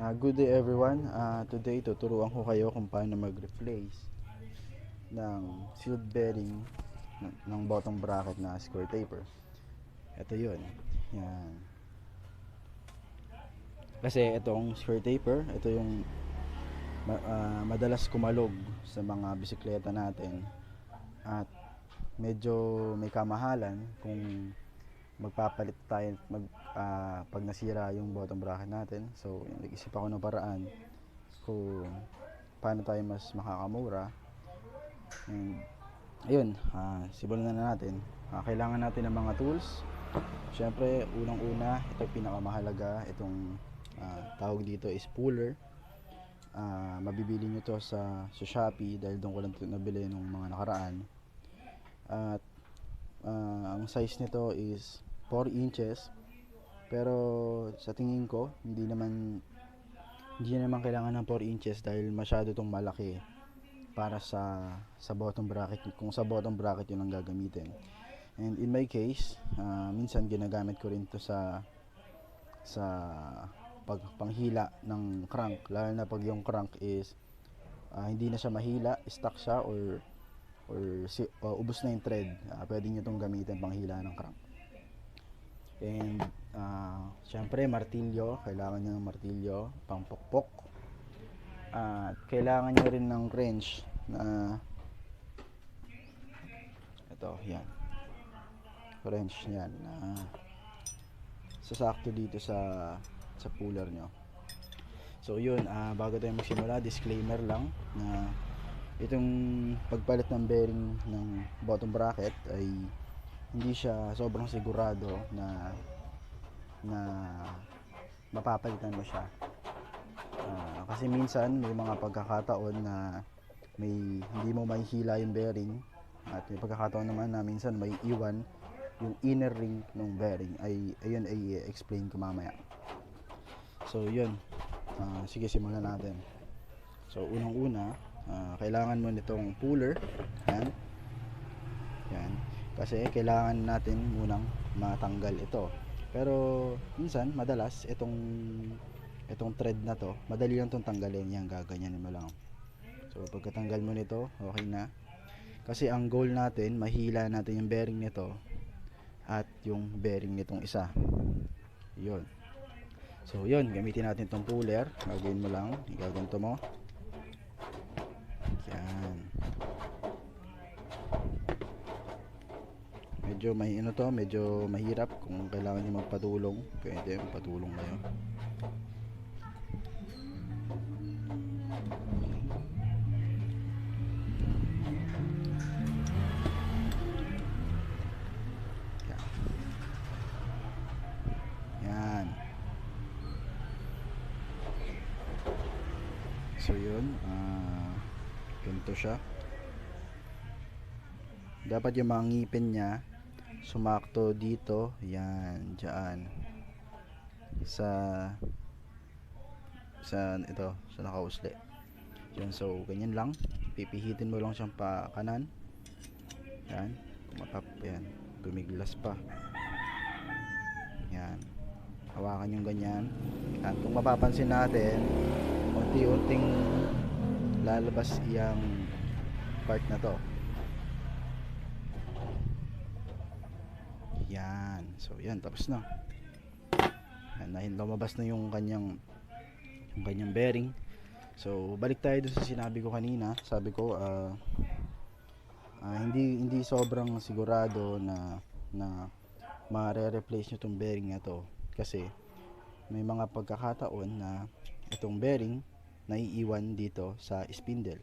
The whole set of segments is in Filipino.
Good day everyone. Today tuturuan ko kayo kung paano mag-replace ng sealed bearing ng bottom bracket na square taper. Ito yun. Yan. Kasi itong square taper, ito yung madalas kumalog sa mga bisikleta natin. At medyo may kamahalan kung magpapalit tayo pag nasira yung bottom bracket natin. So nag-isip ako ng paraan kung paano tayo mas makakamura. And ayun, simulan na natin. Kailangan natin ng mga tools. Siyempre, unang-una, ito pinakamahalaga. Itong tawag dito is puller. Mabibili nyo to sa Shopee dahil doon ko lang ito nabili nung mga nakaraan. At ang size nito is 4 inches. Pero sa tingin ko, hindi naman kailangan ng 4 inches dahil masyado itong malaki para sa bottom bracket, kung sa bottom bracket yun ang gagamitin. And in my case, minsan ginagamit ko rin to sa panghila ng crank, lalo na pag yung crank is hindi na siya mahila, stuck siya, or ubos na yung thread. Pwede nyo itong gamitin panghila ng crank. And syempre martilyo, kailangan nyo ng martilyo pangpokpok. At kailangan nyo rin ng wrench na ito, yan, wrench yan na sasakto dito sa puller nyo. So yun, bago tayo magsimula, disclaimer lang na itong pagpalit ng bearing ng bottom bracket ay hindi siya sobrang sigurado na mapapalitan mo siya. Kasi minsan may mga pagkakataon na hindi mo mahihila yung bearing, at may pagkakataon naman na minsan may iwan yung inner ring ng bearing. Ayun ay explain ko mamaya. So yun, sige, simulan natin. So unang-una, kailangan mo nitong puller. Yan. Kasi kailangan natin munang matanggal ito. Pero minsan, madalas itong thread na to, madali lang itong tanggalin. Yan, gaganyanin mo lang. So pagkatanggal mo nito, okay na. Kasi ang goal natin, mahila natin yung bearing nito at yung bearing nitong isa. Yun. So yun, gamitin natin itong puller. Gagawin mo lang, igaganto mo. Yan. Medyo mahirap. Kung kailangan nyo magpatulong, pwede magpatulong kayo. Yan. So yun, ganito siya. Dapat yung mga ngipin niya sumakto dito, yan, dyan sa ito, sa nakausli. Yan, so ganyan lang, pipihitin mo lang siyang pa kanan. Yan, kumatap, yan, gumiglas pa. Yan, hawakan yung ganyan. At kung mapapansin natin, unti-unting lalabas iyang part na to. Yan, so yan, tapos na. Yan, lumabas na yung kanyang bearing. So balik tayo dun sa sinabi ko kanina. Sabi ko hindi sobrang sigurado na mare-replace nyo itong bearing na to, kasi may mga pagkakataon na itong bearing naiiwan dito sa spindle.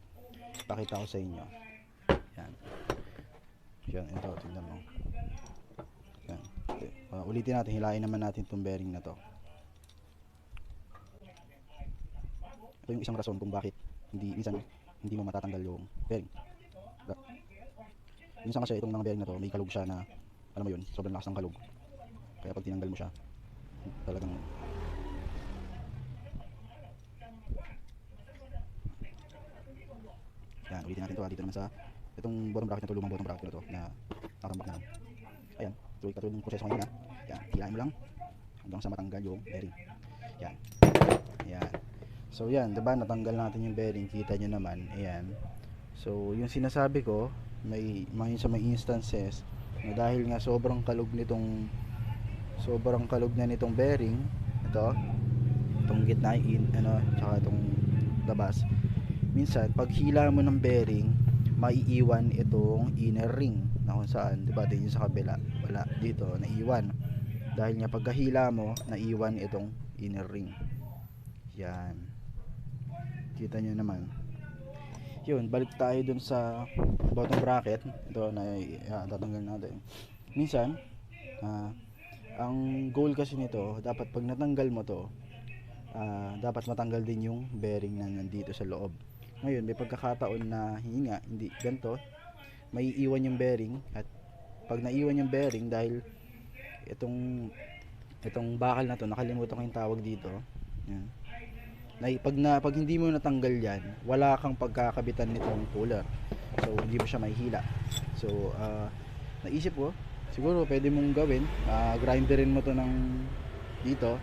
Pakita ko sa inyo. Yan, yan, ito, tingnan mo. Yan. Ulitin natin, hilahin naman natin itong bearing na to. Ito yung isang rason kung bakit minsan hindi mo matatanggal yung bearing. Minsan kasi itong mga bearing na to, may kalug siya na, alam mo yun, sobrang lakas ng kalug. Kaya pag tinanggal mo siya, talagang yan, ulitin natin to. Dito naman sa itong bottom bracket na to, lumang bottom bracket na to na nakatambak na lang. Ayan, so ikatulad ng proseso kanina. Yan, hilahin mo lang hanggang sa matanggal yung bearing. Yan. Yan. So yan, 'di ba? Natanggal natin yung bearing, kita nyo naman. Ayan. So yung sinasabi ko, may may instances na dahil nga sobrang kalog na nitong bearing, itong gitna tsaka itong labas. Minsan pag hila mo ng bearing, maiiwan itong inner ring na kung saan, 'di ba? Dito sa kabila, wala dito, naiwan. Dahil nga pagkahila mo, naiwan itong inner ring. Yan. Kita nyo naman. Yun, balik tayo dun sa bottom bracket. Ito na tatanggal natin. Minsan, ang goal kasi nito, dapat pag natanggal mo to, dapat matanggal din yung bearing na nandito sa loob. Ngayon, may pagkakataon na hindi ganito, may iwan yung bearing, at pag naiwan yung bearing dahil itong bakal na to, nakalimutan ko yung tawag dito. Yan. Pag hindi mo natanggal yan, wala kang pagkakabitan nitong puller. So hindi mo siya mahihila. So naisip ko, siguro pwede mong gawin, grinderin mo to ng dito,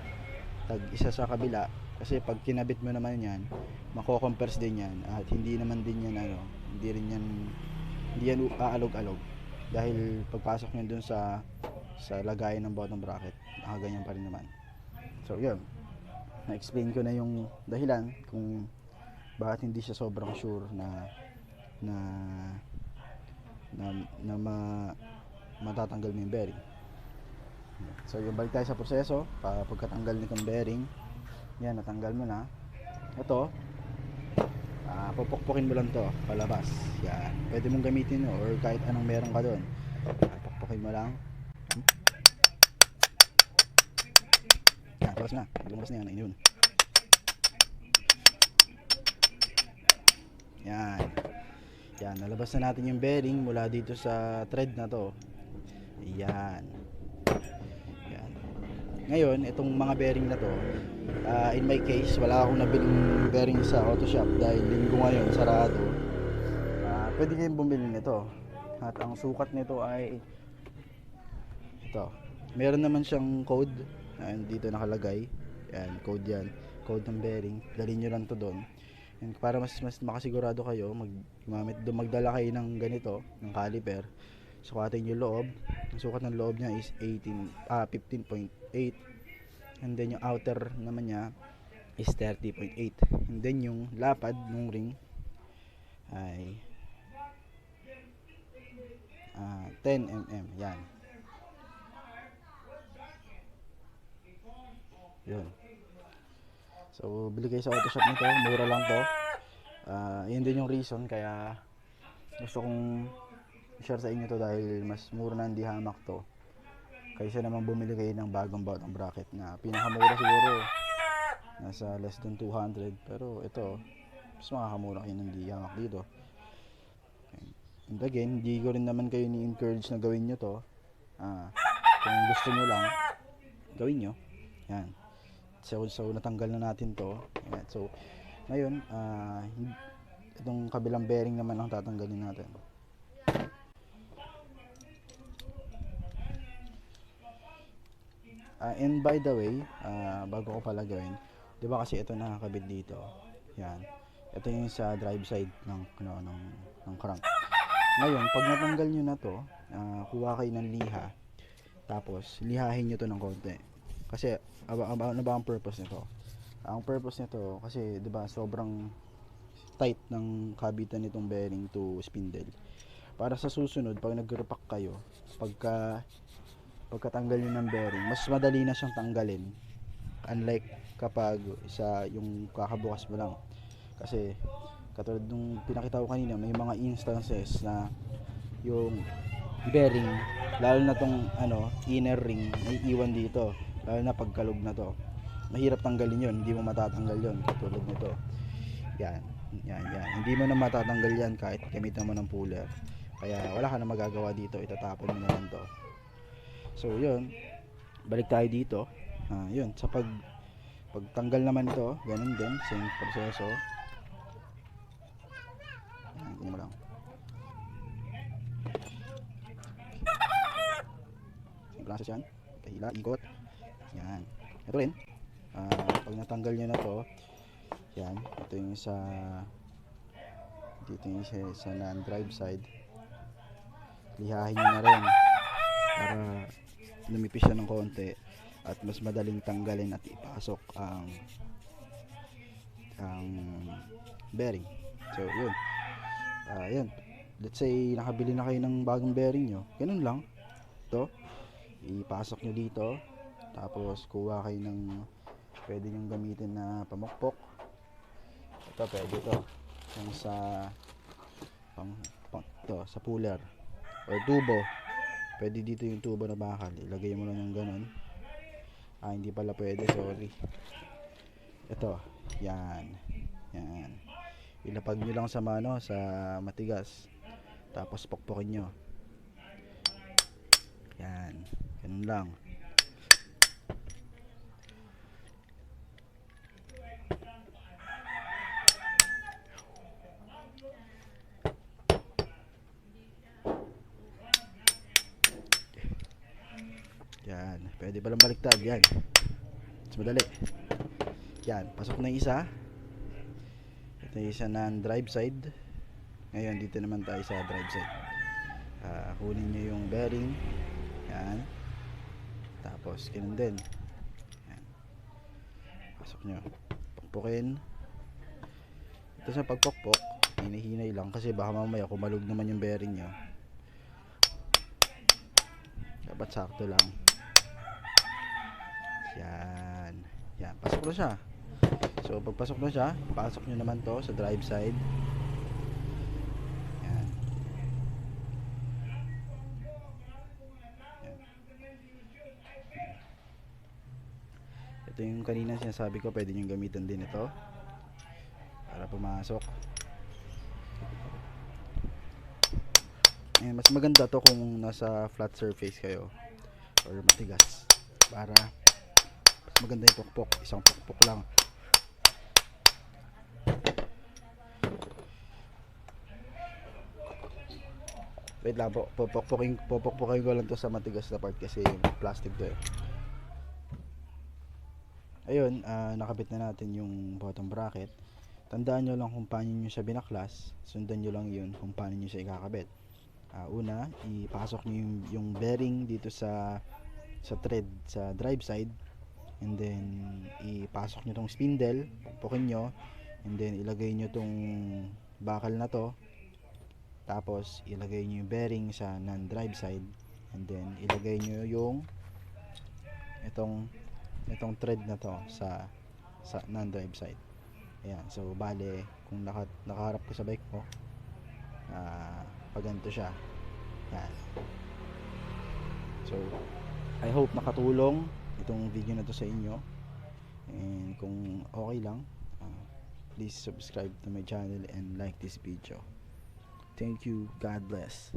tag isa sa kabila, kasi pag kinabit mo naman yan, mako-compress din yan, at hindi naman din yan hindi yan aalog-alog, dahil pagpasok nyo dun sa lagayan ng bottom bracket, nakaganyan pa rin naman. So yun, na-explain ko na yung dahilan kung bakit hindi siya sobrang sure na matatanggal mo yung bearing. So yung balik tayo sa proseso, pagkatanggal nitong bearing, yan, natanggal mo na. Ito, pupukpukin mo lang to palabas. Yan, pwede mong gamitin or kahit anong meron ka doon, pupukpukin mo lang. Lumabas na yan, yun. Yan, nalabas na natin yung bearing mula dito sa thread na to. Yan. Ngayon, itong mga bearing na to, in my case, wala akong nabiling bearing sa auto shop dahil linggo ngayon, sarado. Pwede kayong bumili nito. At ang sukat nito ay ito. Meron naman siyang code. Dito nakalagay. Yan, code ng bearing. Dalhin nyo lang to doon. And para mas makasigurado kayo, magdala kayo ng ganito, ng caliper. Sukatin yung loob. Ang sukat ng loob niya is 15.8. And then yung outer naman niya is 30.8. And then yung lapad ng ring ay 10 mm. Yan. Yun. So bili kayo sa auto shop nito, mura lang to. Yun din yung reason kaya gusto kong share sa inyo to, dahil mas mura na hindi hamak to kaysa naman bumili kayo ng bagong bottom bracket na pinakamura siguro nasa less than 200, pero ito mas makakamura kayo ng hindi hamak dito. And again, hindi ko rin naman kayo ni-encourage na gawin nyo to. Kung gusto nyo lang, gawin nyo. Yan. So natanggal na natin to. Yan. So ngayon, itong kabilang bearing naman ang tatanggalin natin. And by the way, bago ko pala gawin, 'di ba kasi ito nakakabit dito. Yan. Ito yung sa drive side ng crank. Ngayon, pag natanggal nyo na to, kuha kayo ng liha. Tapos lihahin nyo to ng konti. Kasi ano ba ang purpose nito? Ang purpose nito kasi 'di ba sobrang tight ng kabitan nitong bearing to spindle. Para sa susunod pag nag-repack kayo, pagkatanggal niyo ng bearing, mas madali na siyang tanggalin. Unlike kapag yung kakabukas mo lang. Kasi katulad nung pinakita ko kanina, may mga instances na yung bearing, lalo na tong inner ring, may iwan dito. Lalo na pagkalog na to, mahirap tanggalin yun, hindi mo matatanggal yun katulad nito. Yan, hindi mo na matatanggal yan kahit gamitan mo ng puller, kaya wala ka na magagawa dito, itatapon mo na lang to. So yun, balik tayo dito. Yun, sa pagtanggal naman ito, ganun din, same proseso. Yan mo lang. Same process yan, kahila, ikot. Yan. ito rin, pag natanggal nyo na to, yan, ito yung dito yung sa non-drive side, lihahin nyo na rin para lumipis siya ng konti at mas madaling tanggalin at ipasok ang bearing. So yun, yan, let's say nakabili na kayo ng bagong bearing nyo, ganun lang, to ipasok nyo dito, tapos kuha kayo ng pwede nyo gamitin na pamukpok. Ito pwede ito yung sa sa puller or tubo, pwede dito yung tubo na bakal, ilagay mo lang yung ganun. Hindi pala pwede, sorry. Ito, yan, ilapag nyo lang sa sa matigas, tapos pokpokin nyo, yan, ganun lang. Yan, pwede palang baliktad, yan, mas madali. Yan, pasok na isa. Ito yung isa non-drive side. Ngayon dito naman tayo sa drive side. Kunin nyo yung bearing, yan, tapos ganun din, yan, pasok nyo, pukpukin. Ito sa pagpukpok, hinahinay lang kasi baka mamaya kumalog naman yung bearing nyo, dapat sakto lang. Yan, yan, pasok na siya. So pagpasok na siya, pasok nyo naman to sa drive side. Yan, yan. Ito yung kanina sinasabi ko, pwede nyo gamitan din ito para pumasok. Mas maganda to kung nasa flat surface kayo or matigas, para mas maganda yung pukpok, isang pukpok lang. Wait lang po, pupukpukin ko lang to sa matigas na part kasi yung plastic to eh. Ayun, nakabit na natin yung bottom bracket. Tandaan nyo lang kung paano nyo siya binaklas, sundan nyo lang yun kung paano nyo siya ikakabit. Una, ipasok nyo yung bearing dito sa thread sa drive side, and then ipasok nyo tong spindle, pukpukin nyo, and then ilagay nyo tong bakal na to, tapos ilagay nyo yung bearing sa non-drive side, and then ilagay nyo yung itong thread na to sa non-drive side. Ayan, so bale kung nakaharap ko sa bike ko, pag ganito siya, yan. So I hope nakatulong itong video na to sa inyo, and kung okay lang, please subscribe to my channel and like this video. Thank you, God bless.